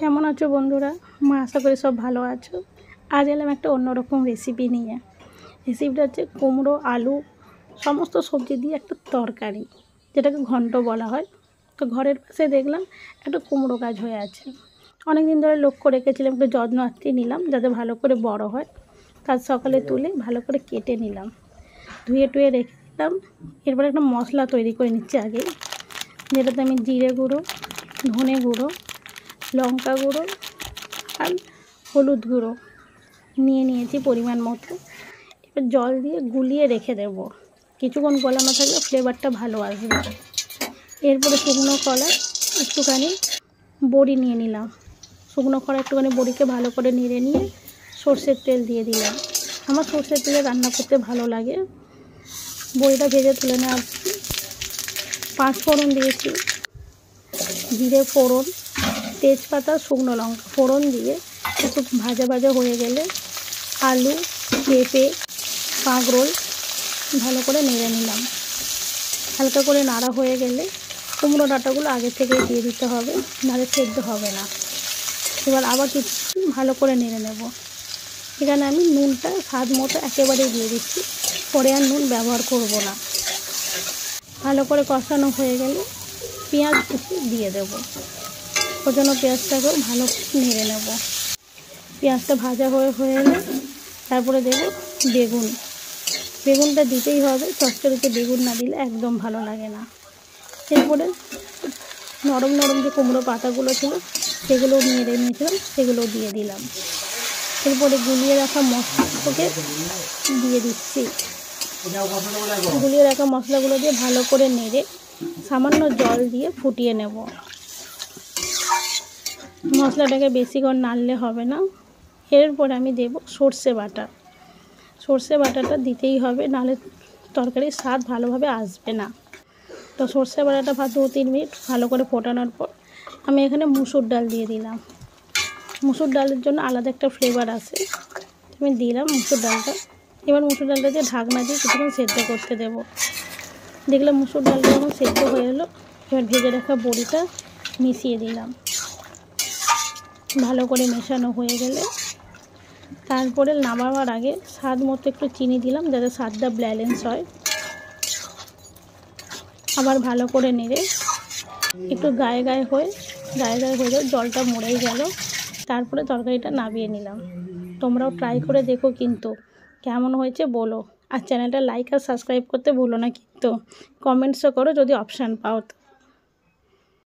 কেমন আছো বন্ধুরা? আশা করি সব ভালো আছো। আজ এলাম একটা অন্যরকম রেসিপি নিয়ে। রেসিপিটা হচ্ছে কুমড়ো, আলু সমস্ত সবজি দিয়ে একটা তরকারি, যেটাকে ঘন্ট বলা হয়। তো ঘরের পাশে দেখলাম একটা কুমড়ো গাছ হয়ে আছে। অনেক দিন ধরে লক্ষ্য রেখেছিলাম, একটু যত্ন আত্তি নিলাম যাতে ভালো করে বড় হয়। কাল সকালে তুলে ভালো করে কেটে নিলাম, ধুয়ে টুয়ে রেখে দিলাম। এরপরে একটা মশলা তৈরি করে নিচ্ছি আগে, যেটাতে আমি জিরে গুঁড়ো, ধনে গুঁড়ো, লঙ্কা গুঁড়ো আর হলুদ গুঁড়ো নিয়েছি পরিমাণ মতো। এবার জল দিয়ে গুলিয়ে রেখে দেব, কিছুক্ষণ গলানো থাকলে ফ্লেভারটা ভালো আসবে। এরপরে শুকনো কলা একটুখানি বড়ি নিয়ে নিলাম। শুকনো কলা একটুখানি বড়িকে ভালো করে নেড়ে নিয়ে সর্ষের তেল দিয়ে দিলাম। আমার সর্ষের তেলে রান্না করতে ভালো লাগে। বড়িটা ভেজে তুলে নেওয়ার পাঁচ ফোড়ন দিয়েছি, জিরে ফোড়ন, তেজপাতা, শুকনো লঙ্কা ফোড়ন দিয়ে একটু ভাজা ভাজা হয়ে গেলে আলু, পেঁপে, কাঁকরোল ভালো করে নেড়ে নিলাম। হালকা করে নাড়া হয়ে গেলে কুমড়ো ডাঁটাগুলো আগে থেকে দিয়ে দিতে হবে, নাহলে সেদ্ধ হবে না। এবার আবার কিছু ভালো করে নেড়ে নেব। এখানে আমি নুনটা স্বাদ মতো একেবারেই দিয়ে দিচ্ছি, পরে আর নুন ব্যবহার করব না। ভালো করে কষানো হয়ে গেলে পেঁয়াজ কুচি দিয়ে দেবো। ওর জন্য পেঁয়াজটাকেও ভালো নেড়ে নেব। পেঁয়াজটা ভাজা হয়ে এলে তারপরে দেবো বেগুনটা দিতেই হবে। চচ্চড়িতে বেগুন না দিলে একদম ভালো লাগে না। এরপরে নরম নরম যে কুমড়ো পাতাগুলো ছিল সেগুলো নেড়ে নিয়েছিলাম, সেগুলো দিয়ে দিলাম। এরপরে গুলিয়ে রাখা মশলাটাকে দিয়ে দিচ্ছি। গুলিয়ে রাখা মশলাগুলো দিয়ে ভালো করে নেড়ে সামান্য জল দিয়ে ফুটিয়ে নেব। মশলাটাকে বেশিক্ষণ নাড়লে হবে না। এরপরে আমি দেব সর্ষে বাটাটা দিতেই হবে, নাহলে তরকারির স্বাদ ভালোভাবে আসবে না। তো সর্ষে বাটাটা 2-3 মিনিট ভালো করে ফোটানোর পর আমি এখানে মুসুর ডাল দিয়ে দিলাম। মুসুর ডালের জন্য আলাদা একটা ফ্লেভার আসে, আমি দিলাম মুসুর ডালটা। এবার মুসুর ডালটা দিয়ে ঢাকনা দিয়ে কিছুক্ষণ সেদ্ধ করতে দেব। দেখলাম মুসুর ডালটা যখন সেদ্ধ হয়ে এলো, এবার ভেজে রাখা বড়িটা মিশিয়ে দিলাম। ভালো করে মেশানো হয়ে গেলে তারপরে নামাবার আগে স্বাদ মতো একটু চিনি দিলাম, যাতে স্বাদটা ব্যালেন্স হয়। আবার ভালো করে নেড়ে একটু গায়ে গায়ে হয়ে যাও, জলটা মরেই গেল। তারপরে তরকারিটা নামিয়ে নিলাম। তোমরাও ট্রাই করে দেখো কিন্তু কেমন হয়েছে বলো। আর চ্যানেলটা লাইক আর সাবস্ক্রাইব করতে ভুলো না কিন্তু। কমেন্টসও করো যদি অপশান পাও তো।